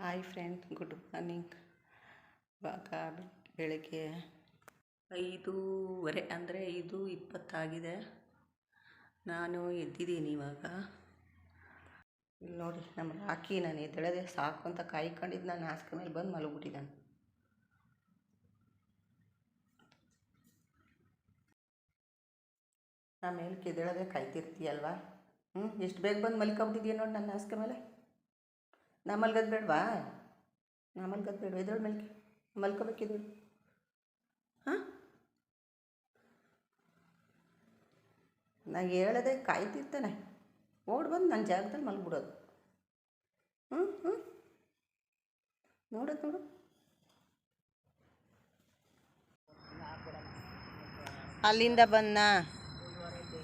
Hi friend, good morning. ಇವಾಗ ಬೆಳಗ್ಗೆ 5:15 ಅಂದರೆ 5:20 ನಾನು ಎದ್ದಿದ್ದೀನಿ. ಇವಾಗ ಇಲ್ಲಿ ನೋಡಿ, ನಮ್ಮ ರಾಕಿ ನಾನು ಎದ್ದೇಳದೆ ಸಾಕು ಅಂತ ಕಾಯ್ಕೊಂಡಿದ್ದು ನಾನು ಹಾಸಿಗೆ ಮೇಲೆ ಬಂದು ಮಲಗಿಬಿಟ್ಟಿದ್ದಾನೆ. ನಾನು ಮೇಲೆ ಎದ್ದೇಳದೆ ಕಾಯ್ತಿರ್ತೀಯಲ್ವಾ? ಎಷ್ಟು ಬೇಗ ಬಂದು ಮಲ್ಕೊಬಿಟ್ಟಿದ್ದೀಯ ನೋಡಿ ನನ್ನ ಹಾಸಿಗೆ ಮೇಲೆ. ನಾ ಮಲ್ಗೋದು ಬೇಡವಾ? ಎದ್ದೇಳು ಮೇಲ್ಕೆ ಮಲ್ಕೋಬೇಕಿದ್ದು. ಹಾಂ, ನಾನು ಹೇಳದೆ ಕಾಯ್ತಿರ್ತಾನೆ, ಓಡಿ ಬಂದು ನನ್ನ ಜಾಗದಲ್ಲಿ ಮಲ್ಬಿಡೋದು. ನೋಡು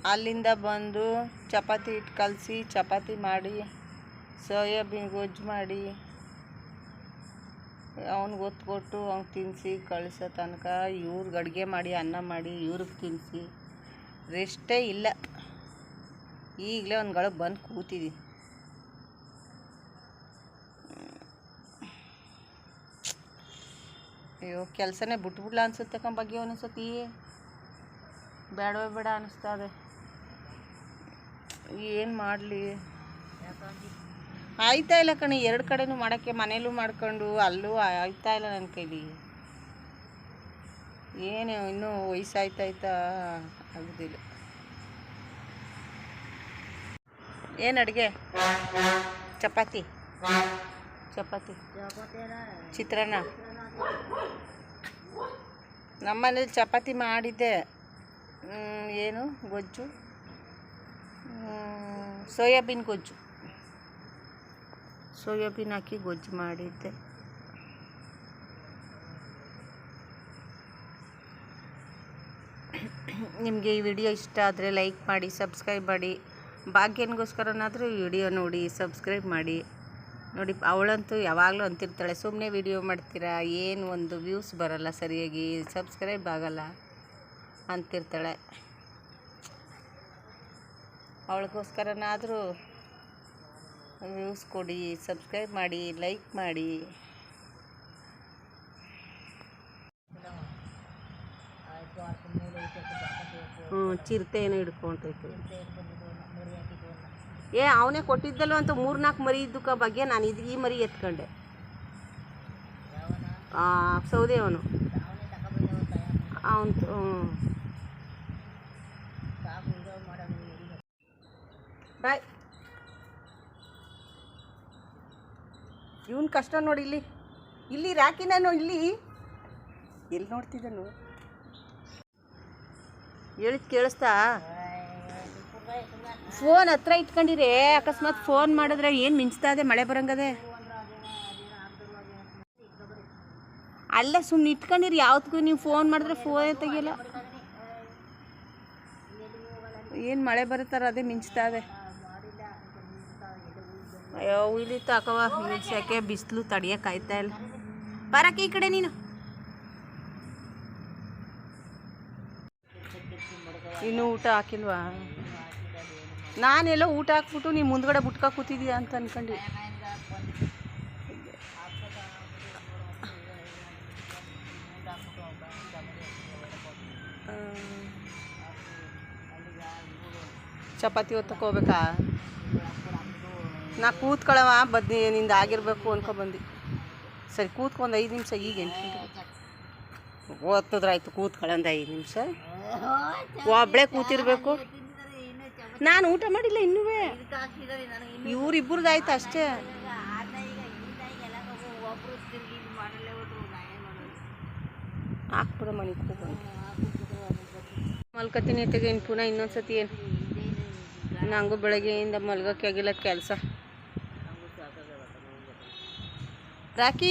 ಅಲ್ಲಿಂದ ಬಂದು ಚಪಾತಿ ಹಿಟ್ಟು ಕಲಸಿ ಚಪಾತಿ ಮಾಡಿ ಸೋಯಾಬೀನ್ ಗೊಜ್ಜು ಮಾಡಿ ಅವ್ನಿಗೆ ಒತ್ತು ಕೊಟ್ಟು ಅವ್ನಿಗೆ ತಿನ್ನಿಸಿ ಕಳಿಸೋ ತನಕ ಇವ್ರಿಗೆ ಅಡುಗೆ ಮಾಡಿ ಅನ್ನ ಮಾಡಿ ಇವ್ರಿಗೆ ತಿನ್ನಿಸಿ ರೆಸ್ಟೇ ಇಲ್ಲ. ಈಗಲೇ ಒಂದು ಗಳಿಗೆ ಬಂದು ಕೂತಿದ್ದೀನಿ. ಅಯ್ಯೋ, ಕೆಲಸನೇ ಬಿಟ್ಬಿಡ್ಲ ಅನಿಸುತ್ತೆ ಬಗ್ಗೆ ಅನಿಸುತ್ತೆ. ಬೇಡವೇ ಬೇಡ ಅನ್ನಿಸ್ತದೆ. ಏನು ಮಾಡಲಿ, ಆಯ್ತಾ ಇಲ್ಲ ಕಣಿ. ಎರಡು ಕಡೆನೂ ಮಾಡೋಕ್ಕೆ, ಮನೇಲೂ ಮಾಡ್ಕೊಂಡು ಅಲ್ಲೂ ಆಯ್ತಾ ಇಲ್ಲ ನನ್ನ ಕೈಲಿ. ಏನು ಇನ್ನೂ ವಯಸ್ಸಾಯ್ತಾ ಆಗೋದಿಲ್ಲ. ಏನು ಅಡುಗೆ? ಚಪಾತಿ ಚಿತ್ರಾನ್ನ. ನಮ್ಮನೇಲಿ ಚಪಾತಿ ಮಾಡಿದ್ದೆ. ಏನು ಗೊಜ್ಜು? ಸೋಯಾಬೀನ್ ಗೊಜ್ಜು. ಸೋಯಾಬೀನ್ ಹಾಕಿ ಗೊಜ್ಜು ಮಾಡಿದ್ದೆ. ನಿಮಗೆ ಈ ವಿಡಿಯೋ ಇಷ್ಟ ಆದರೆ ಲೈಕ್ ಮಾಡಿ, ಸಬ್ಸ್ಕ್ರೈಬ್ ಮಾಡಿ. ಭಾಗ್ಯನಿಗೋಸ್ಕರನಾದರೂ ಈ ವಿಡಿಯೋ ನೋಡಿ ಸಬ್ಸ್ಕ್ರೈಬ್ ಮಾಡಿ. ನೋಡಿ, ಅವಳಂತೂ ಯಾವಾಗಲೂ ಅಂತಿರ್ತಾಳೆ, ಸುಮ್ಮನೆ ವಿಡಿಯೋ ಮಾಡ್ತೀರಾ, ಏನು ಒಂದು ವ್ಯೂಸ್ ಬರಲ್ಲ, ಸರಿಯಾಗಿ ಸಬ್ಸ್ಕ್ರೈಬ್ ಆಗಲ್ಲ ಅಂತಿರ್ತಾಳೆ. ಅವಳಿಗೋಸ್ಕರನಾದರೂ ವ್ಯೂಸ್ ಕೊಡಿ, ಸಬ್ಸ್ಕ್ರೈಬ್ ಮಾಡಿ, ಲೈಕ್ ಮಾಡಿ. ಚಿರತೆ ಏನೋ ಹಿಡ್ಕೊಂಡೈತೆ. ಅವನೇ ಕೊಟ್ಟಿದ್ದಲ್ಲೋ ಅಂತ 3-4 ಮರಿ ಇದ್ದಕ್ಕ ಬಗ್ಗೆ ನಾನು ಈ ಮರಿ ಎತ್ಕೊಂಡೆ. ಸೌದೆ ಅವನು ಬಾಯ್. ಇವನ್ ಕಷ್ಟ ನೋಡಿ. ಇಲ್ಲಿ ರಾಕಿ, ನಾನು ಇಲ್ಲಿ ಎಲ್ಲಿ ನೋಡ್ತಿದ್ದನು? ಹೇಳಿದ್ ಕೇಳಿಸ್ತಾ? ಫೋನ್ ಹತ್ರ ಇಟ್ಕೊಂಡಿರೇ, ಅಕಸ್ಮಾತ್ ಫೋನ್ ಮಾಡಿದ್ರೆ ಏನು ಮಿಂಚ್ತಾ ಇದೆ, ಮಳೆ ಬರಂಗದೆ. ಅಲ್ಲ, ಸುಮ್ಮನೆ ಇಟ್ಕೊಂಡಿರಿ. ಯಾವತ್ತಿಗೂ ನೀವು ಫೋನ್ ಮಾಡಿದ್ರೆ ಫೋನೇ ತೆಗಿಯಲ್ಲ. ಏನು ಮಳೆ ಬರುತ್ತಾರ, ಅದೇ ಮಿಂಚ್ತಾ ಇದೆ. ಅಯ್ಯೋ, ಇಲ್ಲಿ ತಾಕವ ಸೆಕೆ, ಬಿಸಿಲು ತಡಿಯೋಕ್ಕಾಯ್ತಾ ಇಲ್ಲ. ಬರಕ್ಕೆ ಈ ಕಡೆ ನೀನು. ಇನ್ನೂ ಊಟ ಹಾಕಿಲ್ವಾ? ನಾನೆಲ್ಲೋ ಊಟ ಹಾಕ್ಬಿಟ್ಟು ನೀವು ಮುಂದ್ಗಡೆ ಬಿಟ್ಕೊ ಕೂತಿದ್ದೀಯಾ ಅಂತ ಅನ್ಕೊಂಡು. ಚಪಾತಿ ಹೊತ್ತಕ್ಕೆ ಹೋಗ್ಬೇಕಾ? ನಾ ಕೂತ್ಕೊಳ್ಳವ ಬದ್ನಿ ನಿಂದು ಆಗಿರಬೇಕು ಅನ್ಕೊಬಂದು. ಸರಿ, ಕೂತ್ಕೊಂಡು 5 ನಿಮಿಷ. ಈಗ 8 ಗಂಟೆ ಓದ್ತಿದ್ರಾಯ್ತು. ಕೂತ್ಕೊಳ್ಳೊಂದು 5 ನಿಮಿಷ. ಒಬ್ಬಳೇ ಕೂತಿರ್ಬೇಕು. ನಾನು ಊಟ ಮಾಡಿಲ್ಲ ಇನ್ನೂ. ಇವರಿಬ್ಬರದಾಯ್ತು ಅಷ್ಟೇ. ಹಾಕ್ಬಿಡ ಮನೆ ಮಲ್ಕತೀನಿ. ತೆಗೆ ಪುನಃ ಇನ್ನೊಂದ್ಸತಿ. ಏನು ನಂಗೂ ಬೆಳಗ್ಗೆಯಿಂದ ಮಲ್ಗೋಕ್ಕೆ ಆಗಿಲ್ಲ ಕೆಲಸ. ರಾಕಿ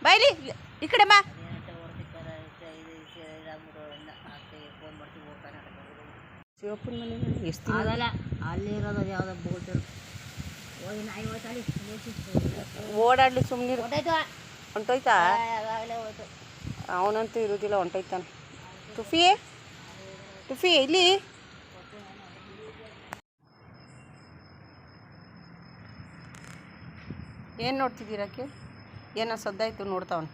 ಬೈಲಿ, ಈ ಕಡೆ ಬಾ. ಶಿವಪ್ಪನ ಮನೆ ಎಷ್ಟು ಆಗಲ್ಲ. ಅಲ್ಲಿ ಇರೋದು ಯಾವುದೋ ಬೋಟ್ ಓಡಾಡ್ಲಿ, ಸುಮ್ಮನೆ ಹೊಂಟೋಯ್ತಾ? ಅವನಂತೂ ಇರೋದಿಲ್ಲ, ಹೊಂಟೋಯ್ತಾನೆ. ಟುಫಿ ಇಲ್ಲಿ ಏನು ನೋಡ್ತಿದ್ದೀರಕ್ಕೆ? ಏನೋ ಸದ್ದಾಯ್ತು ನೋಡ್ತಾವನು.